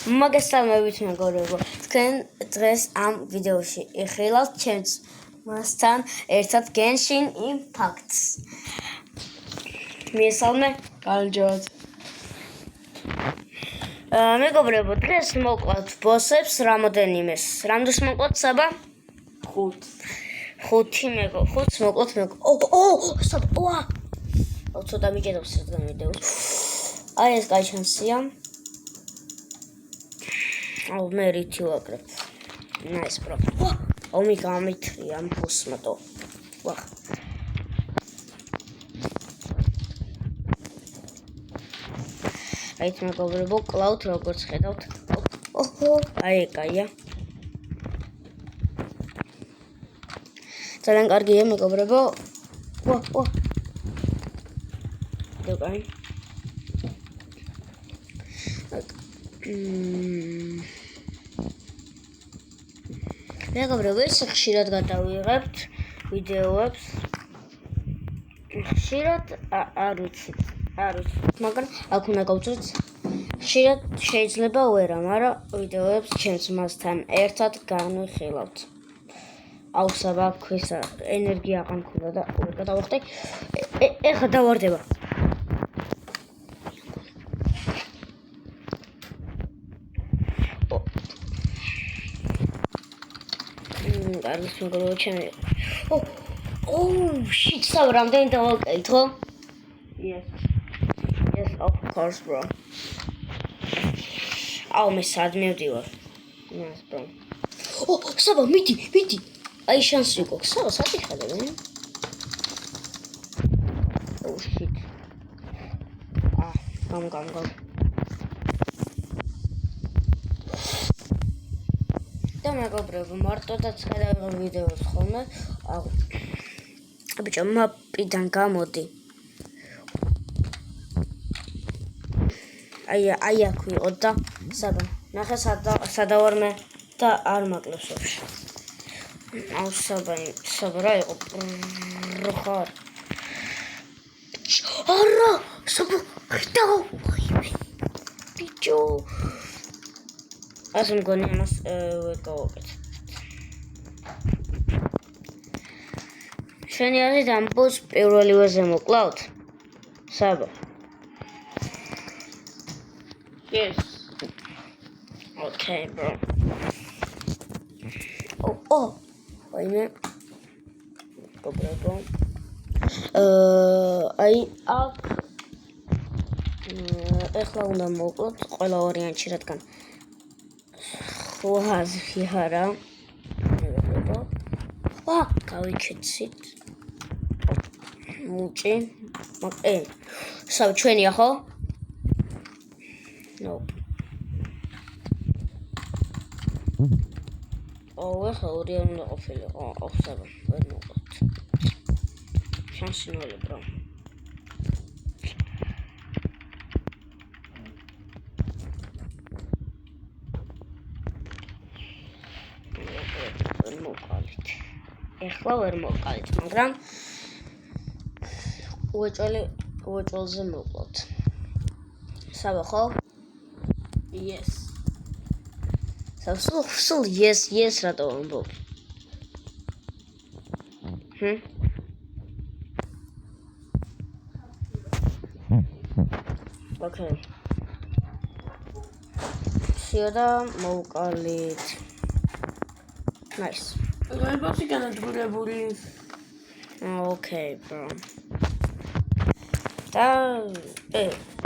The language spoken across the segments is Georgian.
მოგესალმებით მეგობრებო, თქვენ დღეს ამ ვიდეოში იხილავთ ჩემს მასთან ერთად Genshin Impact's. მოგესალმე, კარგად. მეგობრებო, დღეს მოვკლავთ ბოსებს რამოდენიმეს. რამდენს მოვკლავთ საბა? 5 მეგო, 5-ს მოვკლავთ საბა. ცოტა მიჭედავს რადგან ვიდეო. აი ეს კაი შანსია. მე რითი ვაკრებ. Nice bro. ომი გამithრია ამ ფოსმატო. ვახ. აი მეგობრებო, კლაუდ როგორც ხედავთ. აი კაია. ძალიან კარგია მეგობრებო. ოკეი. მეგობრებო, ეს ხშირად გადავიღებთ ვიდეოებს. ხშირად არ ვიცი, მაგრამ აქ უნდა გავწვით. ხშირად შეიძლება ვერა, მაგრამ ვიდეოებს ჩემს მასთან ერთად განვიხილავთ. აუ საბა ქვისა ენერგია აღარ მქონდა და ვერ გადავახტე. ეხლა დავარდება. არის მეგობრებო ჩემი. shit, საბა რამდენი დავაკეთე ხო? Yes, of course, bro. აუ მე სად მივდივარ? Nice, bro. საბა მიდი. აი შანსი გვაქვს. საბა სად იხადებ? shit. გამ. და მეგობრებო, მარტოდაც გადავიღებ ვიდეოს ხოლმე. ბიჭო, მაპიდან გამოდი. აი აქ ვიყო და საბა. ნახე სადავარ მე და არ მაკლებს ვაფშე. აუ საბა რა იყო? ხარ. არა, საბა, ხტავ. ბიჭო. ასე მგონი ამას ვეკავაკეთ. შენი აზრით ამ ბოს პირველივეზე მოკლავთ? საბა. Yes. Okay, bro. Wait. Go. აი აქ ეხლა უნდა მოკლოთ ყველა ვარიანტში, რადგან ხუაზი არა. გავიქეცით. მუჭი. საბა ჩვენია ხო? No. ეხლა ორი არ უნდა ყოფილიყო. საბა, ვერ მოკლოთ. შანსი ნული, bro. ეხლა ვერ მოვყავით, მაგრამ უეჭველზე მოვყავთ. საბა ხო? Yes. სულ yes რატო ამბობ? Okay. სიოდა მოვყალით. Nice. გაიბაქსი განადგურებული. Okay, bro. და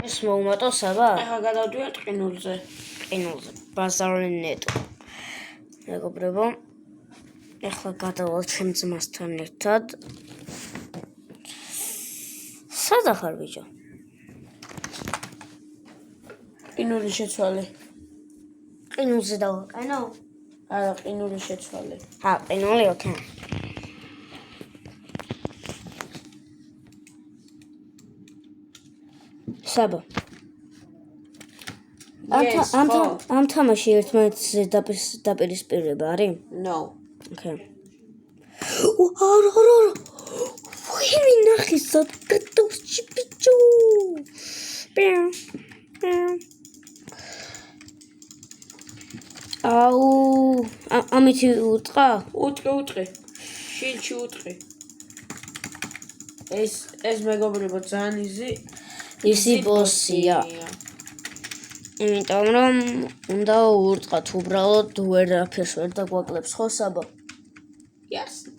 ეს მოვუმატო საბა? ეხლა გადავდივართ ყინულზე. ბაზარი ნეტო. მეგობრებო, ეხლა გადავალ ჩემ ძმასთან ერთად. სად ახარ ბიჭო? ყინული შეცვალე. ყინულზე დავაყენო? არა, ყინული შეცვალე. ყინული, okay. საბა. ამ თამაში ერთმანეთზე დაპირისპირება არის? No. Okay. არა. ვინმე ნახე სადღაც ბიჭო. აუ, ამითი უტყა? უტყი. შილში უტყი. ეს მეგობრებო ძალიან ისი ბოსია. იმიტომ რომ უნდა ურტყათ უბრალოდ ვერაფერს ვერ დაგვაკლებს ხო საბა? Ясно.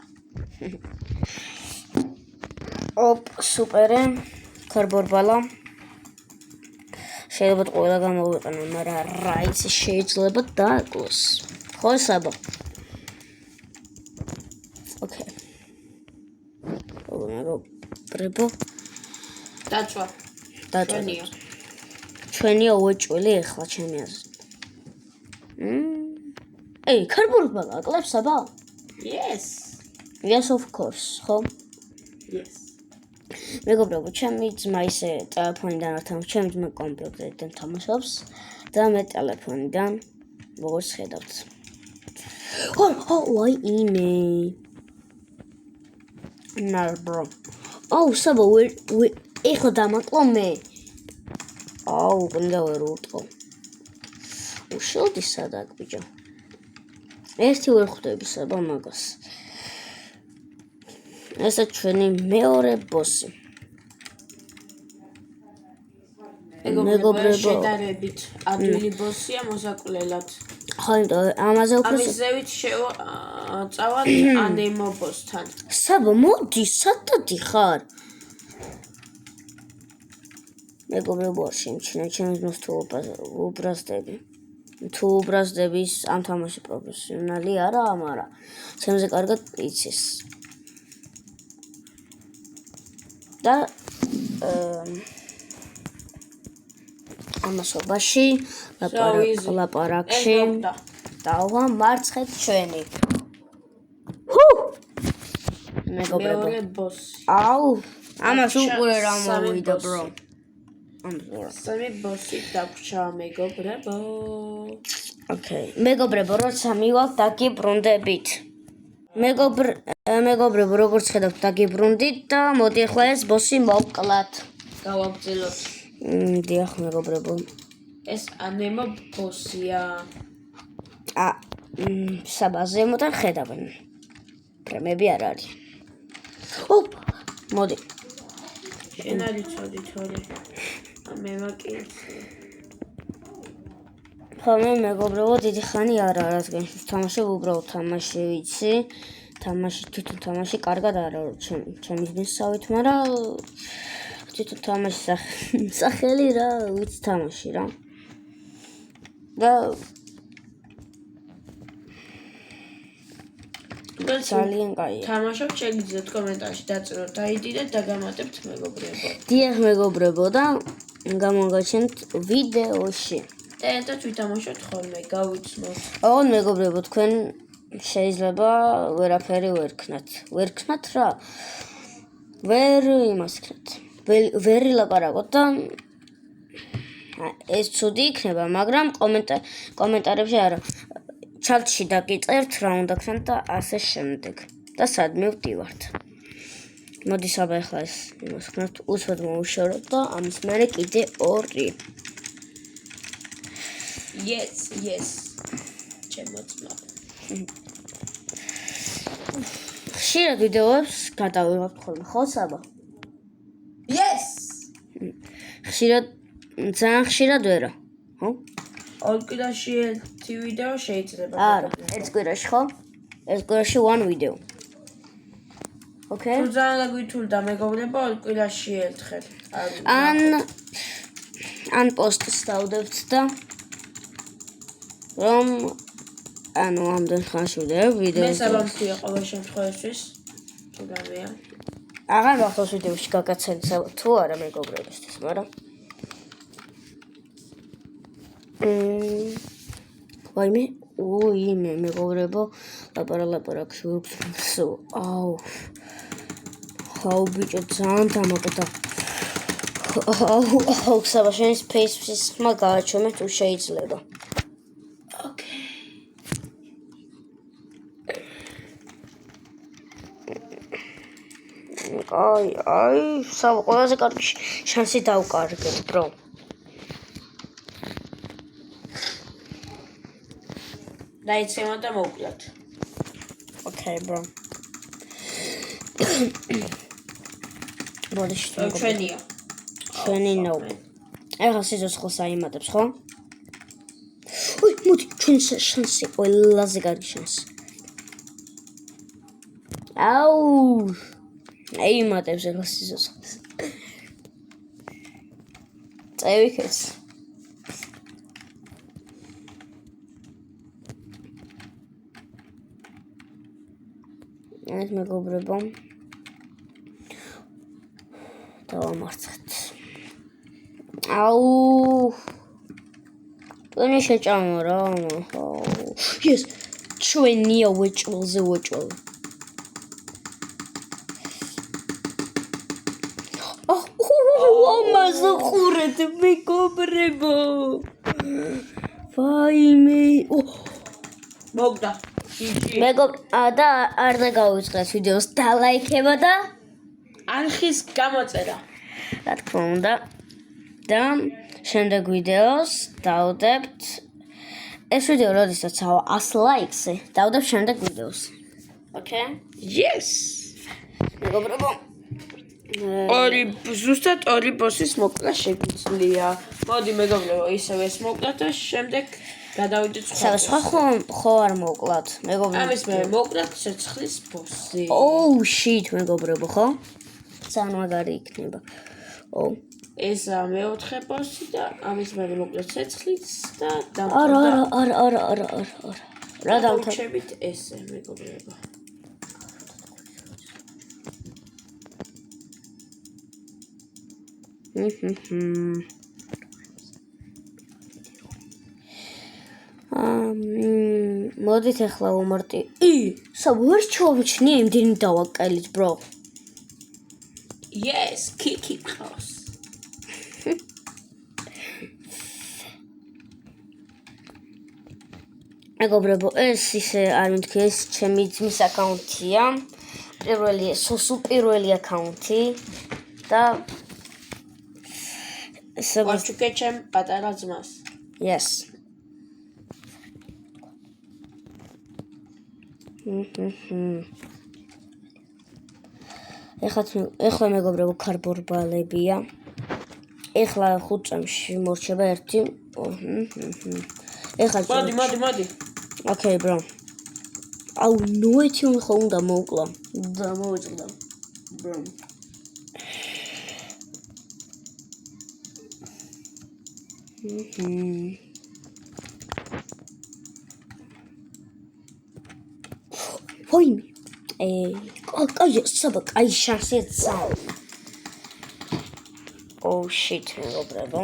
ოპ, სუპერე. ქარბორბალა. შეიძლება ყველა გამოვიყენო, მაგრამ რა იცი შეიძლება დააკლოს. ხო საბა? ოკეი. მეგობრებო. დაწვა. ჩვენია უეჭველი ახლა ჩემი აზრით. ეი, ქარბურბალა აკლებს საბა? Yes. Yes, of course, ხო? Yes. მეგობრებო, ჩემი ძმა ისე ტელეფონიდან არ თამაშობს, ჩემი ძმა კომპიუტერიდან თამაშობს და მე ტელეფონიდან, როგორც ხედავთ. ვაი, იმე. ნარბრო. საბა, ეხლა დამაკლო მე. უნდა ვერ უტყო. უშოდი სადაკ ბიჭო. ერთი ვერ ხვდები საბა მაგას. ესა ჩვენი მეორე ბოსი. მეგობრებო, შედარებით ადვილი ბოსია მოსაკლელად. ხო, ამაზე უფრო ამის ზევით წავალ ანემო ბოსთან. საბა, მოდი, სადადი ხარ? მეგობრებო, არ შემჩნია ჩემს დროს თუ უბრაზდები. თუ უბრაზდები ამ თამაში პროფესიონალი არაა, მაგრამ ჩემზე კარგად იცის. და ამასობაში ლაპარაკში დავამარცხეთ ჩვენი. მეგობრებო. აუ, ამას უყურე რა მოვიდა, bro. სამი ბოსი დაგვრჩა მეგობრებო. ოკეი. მეგობრებო, როცა მივალთ დაგიბრუნდებით. მეგობრებო, როგორც ხედავთ, დაგიბრუნდით და მოდი ახლა ეს ბოსი მოვკლათ. გავაგრძელოთ. დიახ, მეგობრებო. ეს ანემო ბოსია. საბაზე მოთან ხედავენ. პრემები არ არის. მოდი. შენ არ იცოდი თორე. მე ვაკეთე. მე მეგობრებო, დიდი ხანი არ არის, რადგან თამაშობ უბრალოდ თამაში ვიცი. თვითონ თამაში კარგად არ არის ჩემის მისავით, მაგრამ თვითონ თამაში სახელი რა, ვიცი თამაში რა. და ძალიან კაია. თამაშობ, შეგიძლიათ კომენტარში დაწეროთ ID და დაგამატებთ მეგობრებო. დიახ, მეგობრებო და გამოგაჩენთ ვიდეოში. და თვითამაშოთ ხოლმე, გავიცნოთ. მეგობრებო, თქვენ შეიძლება ვერაფერი ვერ ქნათ რა. ვერ იმას ქნათ. ვერ ლაპარაკოთ და ეს ცუდი იქნება, მაგრამ კომენტარებში არა. ჩატში დაგიწერთ რა უნდა ქნათ და ასე შემდეგ. და სადმე ვდივართ. მოდი საბა ახლა ეს იმას ქნათ, უსვად მოვიშოროთ და ამის მერე კიდე 2. Yes. ჩემოწმა. ხშირად ვიდეოებს გადავიღებთ ხოლმე, ხო საბა? Yes. ძალიან ხშირად ვერა, ხო? ორ კვირაში ერთი ვიდეო შეიძლება. არა, ერთ კვირაში ხო? ერთ კვირაში 1 ვიდეო. ოკეი? თუ ძალიან გაგვითვლდა მეგობრებო, ორ კვირაში ერთხელ. ან პოსტს დავდებთ და რომ ამდენ ხანში ვიდეო. მე საბამთია ყოველ შემთხვევაში. უგამია. აღარ მახსოვს ვიდეოში გაგაცეთ თუ არა მეგობრებისთვის, მაგრამ ვაიმე, მეგობრებო, ლაპარაკში ვიქცევ. აუ, ბიჭო, ძალიან დამოკიდა. საბა, შენ ფეისბუქის ხმა გააჩვენე თუ შეიძლება. საბა, ყველაზე კარგი შანსი დავკარგეთ, bro. დაიცემა და მოვკლათ. Okay, bro. მოდი ჩვენია. ჩვენი no. ეხლა სიცოცხლეს აიმატებს, ხო? ой, მოდი, ჩვენ შანსი ყველაზე კარგი შანსი. აუ! აიმატებს ეხლა სიცოცხლეს. წევიქეს. ეს მეგობრებო. დავამარცხეთ. აუ! ტონი შეჭამა რა, yes, ჩვენია ვეჭველზე ვეჭველ. ამაზე ხურეთ მეგობრებო. ვაიმე. მოგდა. და არ დაგავიწყდეთ ვიდეოს დალაიქება და არხის გამოწერა. რა თქმა უნდა. და შემდეგ ვიდეოს დავდებთ ეს ვიდეო როდესაც 100 ლაიქზე დავდებთ შემდეგ ვიდეოს. Okay? Yes. მეგობრებო. ზუსტად ორი ბოსის მოკლა შეგვიძლია. მოდი მეგობრებო, ისევ ეს მოკლა და შემდეგ გადავიდეთ სხვა ხო არ მოკლათ მეგობრებო. ამის მე მოკლათ ცეცხლის ბოსი. Oh shit მეგობრებო, ხო? ძალიან მაგარი იქნება. Oh. ესა მეოთხე ბოსი და ამის მე მოკლათ ცეცხლის და არა. რა დავუჩებით ესე მეგობრებო. მოდით ახლა უმარტი. საბერ ჩოვჩნი იმდენი დავაკელით, bro. Yes, kick it close. მეგობრებო, ეს ისე არ მითქი, ეს ჩემი ძმის აკაუნტია. პირველი აკაუნტი და ვაჩუკე ჩემ პატარა ძმას. Yes. ეხლა მეგობრებო ქარბორბალებია. ეხლა 5 წამში მორჩება ერთი. ეხლა მოდი. Okay, bro. აუ, ნოეთი ხო უნდა მოვკლა. და მოვიწყდა. Bro. ვაიმე. კაი, კაი შანსი ეცაა. Oh shit, მეგობრებო.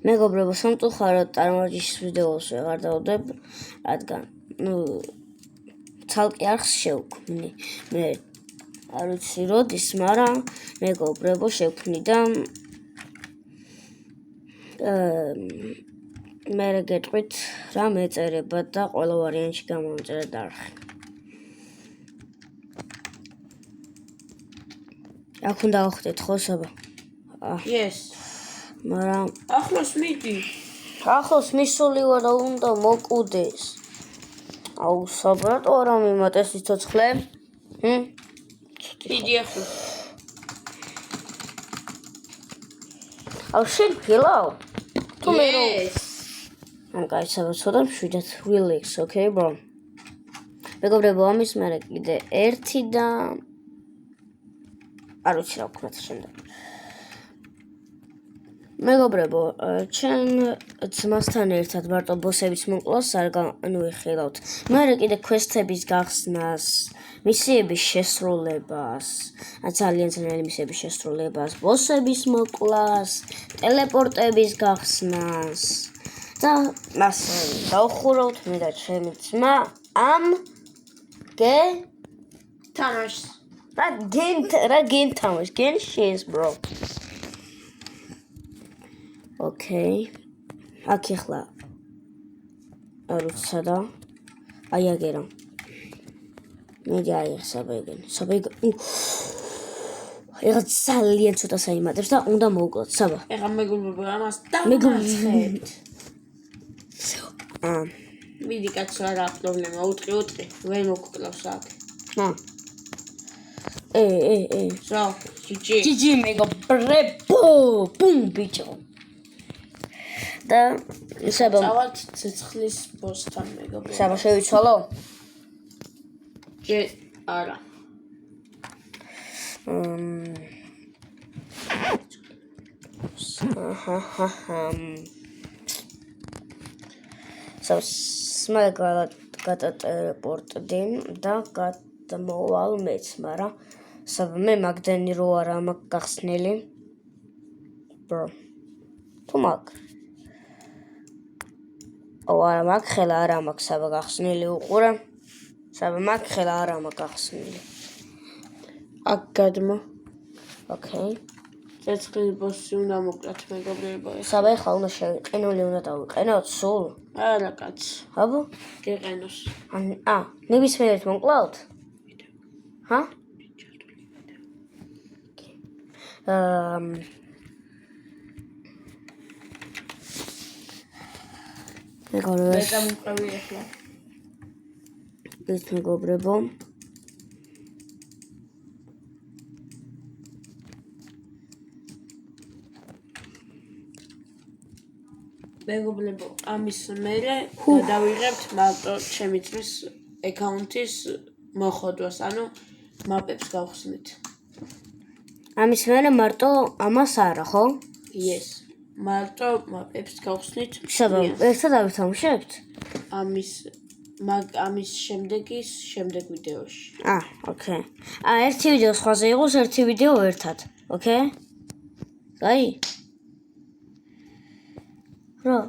მეგობრებო, სამწუხაროდ წარმარჯიშის ვიდეოს ვეღარ დავდებ, რადგან ცალკე არხს შევქმნი. მე არ ვიცი როდის, მაგრამ მეგობრებო შევქმნი და მე გეტყვით რა მეწერება და ყველა ვარიანტში გამომწერეთ არხი. აქ უნდა ავხდეთ ხო საბა? Yes. მაგრამ ახლოს მიდი. ახლოს მისული ვარ და უნდა მოკვდეს. აუ საბრატო არა მიმატეს სიცოცხლე. დიდი ახლა. აუ შენ ფილაო. თუ მე რო Yes. ამ გაიცავ ცოტა მშვიდად relax, okay bro. მეგობრებო, ამის მერე კიდე ერთი და არ ვიცი რა ვქნათ შემდეგ. მეგობრებო, ჩვენ ძმასთან ერთად მარტო ბოსების მოკლას არ განვიხილავთ. მერე კიდე quest-ების გახსნას, მისიების შესრულებას, ძალიან ძნელი მისიების შესრულებას, ბოსების მოკლას, ტელეპორტების გახსნას და ასე დავხურავთ მე და ჩემი ძმა ამ თამაშს. რა გემ თამაშს, გენშინს bro. Okay. აქ ახლა არ ვიცი სადა. აი აგერა. მე გაიხსაბეგენ. საბეგ. ეხლა ძალიან ცოტა საიმატებს და უნდა მოვკლოთ, საბა. ეხლა მეგობრებო, ამას დამარცხეთ. მიდი კაცო, არა პრობლემა, უტყი, ვერ მოგკლავს აქ. ზო, ჯიჯი. ჯიჯი მეგობრებო, ბუმ ბიჭო. და საბა. წავალთ ცეცხლის ბოსთან მეგობრებო. საბა შევიცვალო? არა. სმაგალად გადატელეპორტდი და გადმოვალ მეც, მაგრამ საბა მე მაგდენი რო არა მაქვს გახსნილი. ბრო. თუ მაქვს. არა მაქვს, ხელა არა მაქვს საბა გახსნილი უყურე. საბა მაქვს, ხელა არა მაქვს გახსნილი. აქ გადმო. ოკეი. ცეცხლის ბოსი უნდა მოკლათ მეგობრებო. საბა ეხლა უნდა შევიყენო, უნდა დავიყენოთ სულ. არა კაც. აბა? გეყენოს. ნებისმიერით მომკლავთ? ჰა? მეგობრებო. მე გამოვყევი ახლა. ეს მეგობრებო. მეგობრებო, ამის მერე გადავიღებთ მარტო ჩემი ძმის აკაუნტის მოხოდვას, ანუ მაპებს გავხსნით. ამის მერე მარტო ამას არა, ხო? Yes. მარტო მაპებს გავხსნით. საბა, ერთად ავითამაშებთ? ამის შემდეგ ვიდეოში. ოკეი. ერთი ვიდეო სხვაზე იყოს, ერთი ვიდეო ერთად. ოკეი? კაი? რა?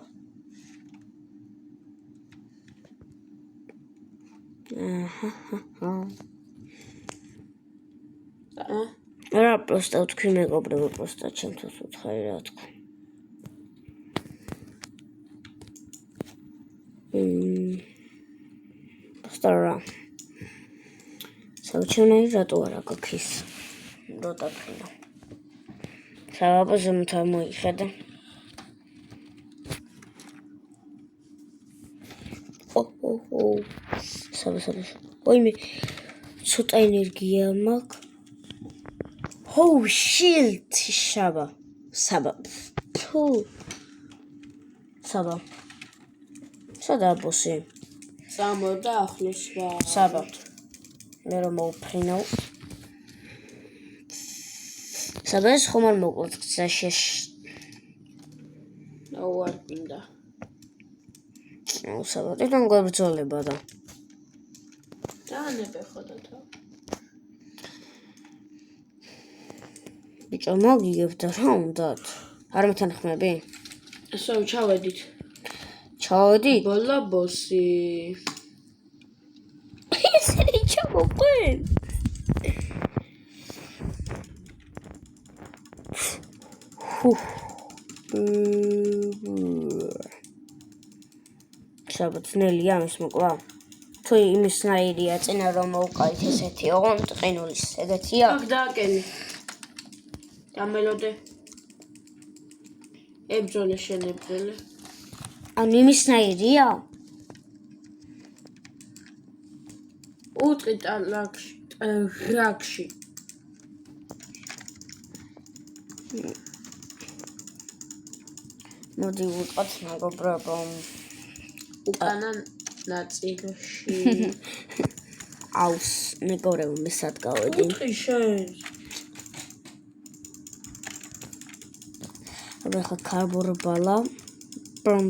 რა პროსტა ვთქვი მეგობრებო, პროსტა ჩემთვის უთხარი რა თქვა. პროსტა რა. საუჩენელი რატო არა გაქის? რო დაფრინო. საბა ზემოთა მოიხედა. საბა. ოიმე ცოტა ენერგია მაქვს. Shield საბა. საბა. სადა ბოსი? წამოდა ახლოს რა. საბა. მე რომ მოვფრინავ. საბა ეს ხომ არ მოკლოთ გზაში. არ მინდა. საბა, თან გვებრძოლება და. დაანებე ხოდა და. ბიჭო, მოგიგებთ რა უნდათ? არ მეთანხმები? ასე ჩავედით. ჩავედით? ბოლა ბოსი. ისინი ჩამოყვენ. საბა, ძნელია ამის მოკლა? თუ იმის ნაირია წინა რომ მოვყავით ესეთი, ოღონდ ყინულის ეგეთია? აქ დააკენი. დამელოდე. ებრძოლე შენ ებრძოლე. ანუ იმის ნაირია? უტყი რაკში. მოდი ვუყოთ მეგობრებო. უკანა ნაწილში. აუს, მეგობრებო, მე სად გავედი? უტყი შენ. აბა კარბორბალა. ბუმ.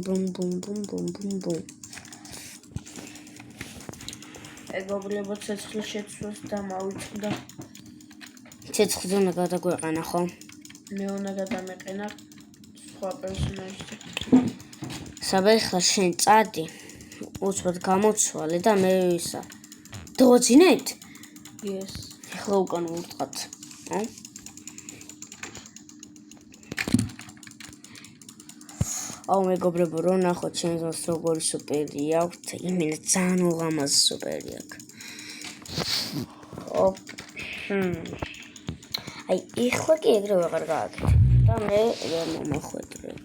მეგობრებო, ცეცხლის შეცვლას დამავიწყდა. ცეცხლი უნდა გადაგვეყენა, ხო? მე უნდა გადამეყენა სხვა პერსონაჟზე. საბა ეხლა შენ წადი. უცბად გამოცვალე და მე ვისა. დოძინეთ? Yes. ეხლა უკან ვუწყათ. აუ მეგობრებო, რო ნახოთ ჩემს მას როგორი სუპერი აქვს, იმენა ძალიან უღამაზი სუპერი აქვს. აი, ეხლა კი ეგრევე აღარ გააკეთე. და მე ვერ მომახვედრებ.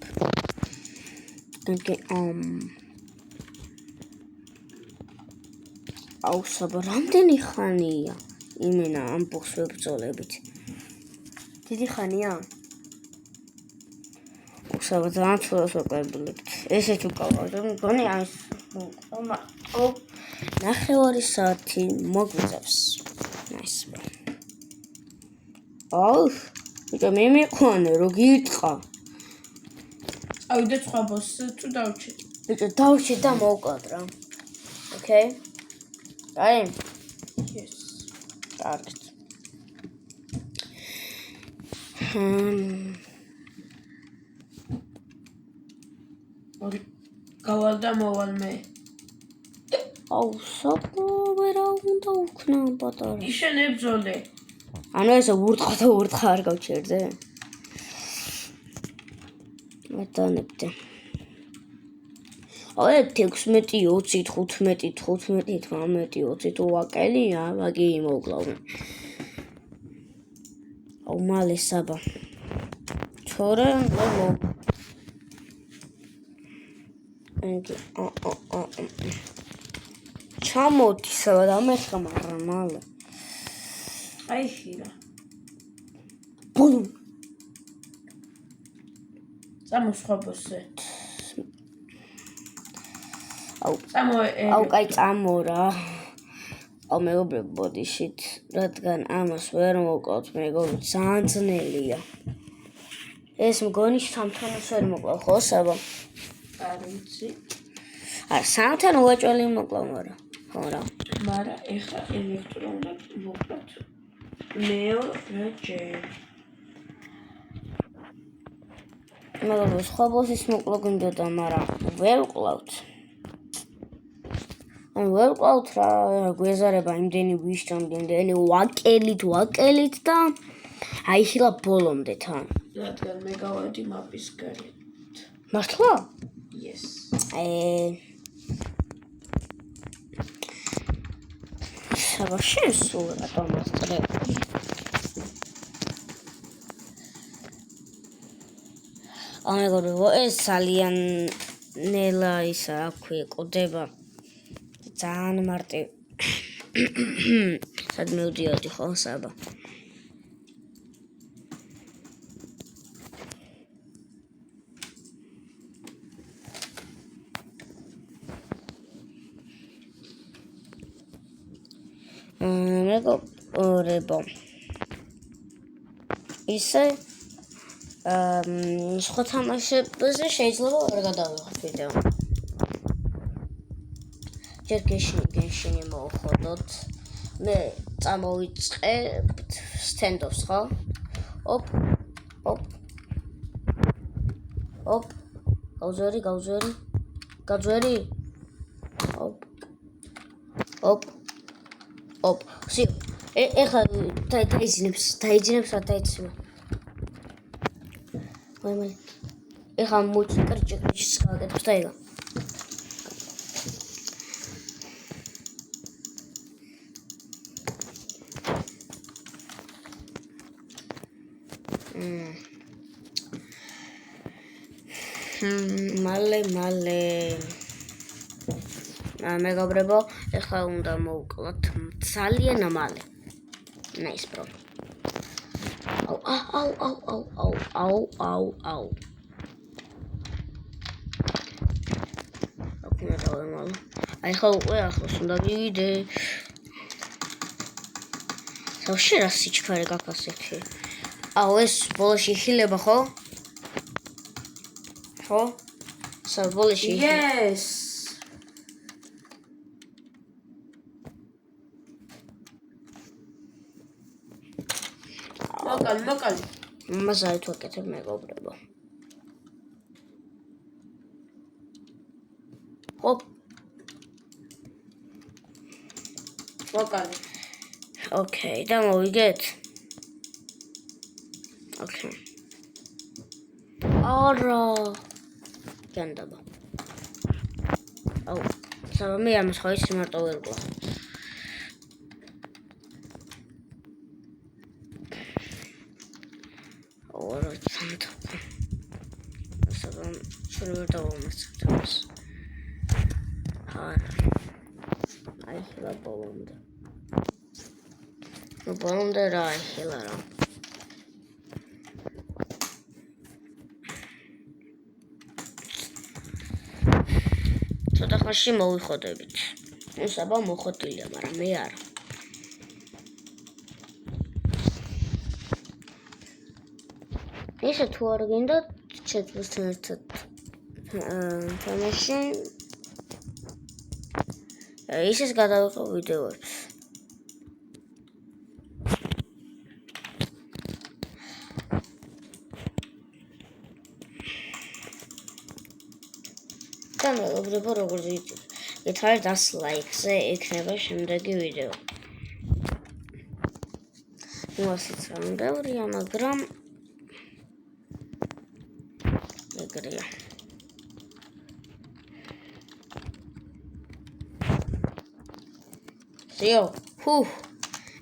აუ, საბა, რამდენი ხანია? იმენა ამ ბოქს ვებრძოლებით. დიდი ხანია? საბა, ძალიან ცუდად ვაკლებილებთ. ესეც უკავავთ, მგონი ამის ნახევარი საათი მოგვიწევს. ნაის. აუ, იტა მე მიყვანე, რო გიიტყა. ავიდე სხვა ბოსს თუ დავჭი. იტა დავჭი და მოვკლად რა. ოკეი? აი, Yes. კარგით. გავალ და მოვალ მე. აუ, საბა, ვერა უნდა უქნა პატარა. ისე ნებძოლე. ანუ ესე ურთხა არ გავჩერდე? მეტანებდე. აი 16, 20, 15, 15, 18, 20 თუ ვაკელია, მაგი მოვკლავ. აუ მალე საბა. თორე მო. ჩამოდი საბა და მეხმარა მალე. აი ხირა. ბულუ. წამო სხვა ბოსზე. აუ, აუ, კაი წამო რა. აუ მეგობრებო, ბოდიშით, რადგან ამას ვერ მოვკლავთ, მეგობრებო, ძალიან ძნელია. ეს მგონი სამთანოს ვერ მოკლავ, ხო, საბა? არ ვიცი. არა, სამთან უაჭველი მოკლავ, ხო რა. მაგრამ ეხლა ელექტრო უნდა მოკლათ. მეორეჯერ. მეგობრებო, სხვა ბოსის მოკლო გინდოდა, მაგრამ ვერ ვკლავთ. ანუ ვერ ვკლავთ რა, გვეზარება იმდენი ვიშჭამდი, იმდენი ვაკელით და აი ხილა ბოლომდე თან. რადგან მე გავადი მაპის გარეთ. მართლა? Yes. საბა შენ სულ რატომ მასწრები? აუ მეგობრებო, ეს ძალიან ნელა ისა აქვე ყდება. ძალიან მარტივ. სად მივდიოდი ხო საბა? მეგობრებო, ისე სხვა თამაშებზე შეიძლება ვერ გადავიღოთ ვიდეო. ჯერ გენშინი მოვხოდოთ. მე წამოვიწყებთ სტენდოფს, ხო? ოპ. გაძვერი. ოპ. სი. ეხლა დაიძინებს რა დაიცივა. მე. ეხლა მუჭკრჭკრჭს გავაკეთებ და იგა. მალე. მეგობრებო, ეხლა უნდა მოვკლათ ძალიან მალე. ნაის ბრო. აუ. აკუნა დავემალო. აი ხა უკვე ახლოს უნდა მივიდე. თავში რა სიჩქარე გაქვს ექი. აუ ეს ბოლოში ხილება ხო? ხო? საბოლოში. Yes. მოკალი. მასაით ვაკეთებ მეგობრებო. ჰოპ. მოკალი. ოკეი, და მოვიგეთ. ოკეი. არა. განდაბა. აუ, საბა მე ამას ხო ის მარტო ვერ ვყავ. 200 ასაბამ შენ ვერ დავამარცხეთ ამას არა აიხილა ბოლომდე ნუ ბოლომდე რა აიხილა რა ცოტა ხანში მოვიხოდებით ნუ საბა მოხოტილია მაგრამ მე არა ისე თუ არ გინდა ჩეთბოსთან ერთად თამაში ისეს გადავიღო ვიდეოებს და მეგობრებო როგორც გითხარით 100 ლაიქზე იქნება შემდეგი ვიდეო ნუ ასეც რა ბევრია მაგრამ ეგრეა ზიო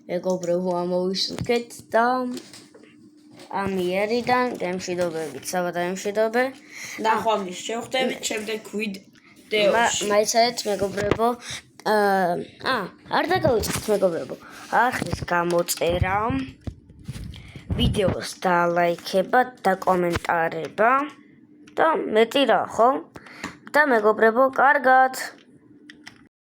მეგობრებო ამოვისურვეთ და ამიერიდან გემშვიდობებით საბა დაემშვიდობე ნახვამდის შევხვდებით შემდეგ ვიდეოში მაიცადეთ მეგობრებო არ დაგავიწყეთ მეგობრებო ახლის გამოწერა ვიდეოს დალაიქება და კომენტარება და მეტი რა ხო და მეგობრებო კარგად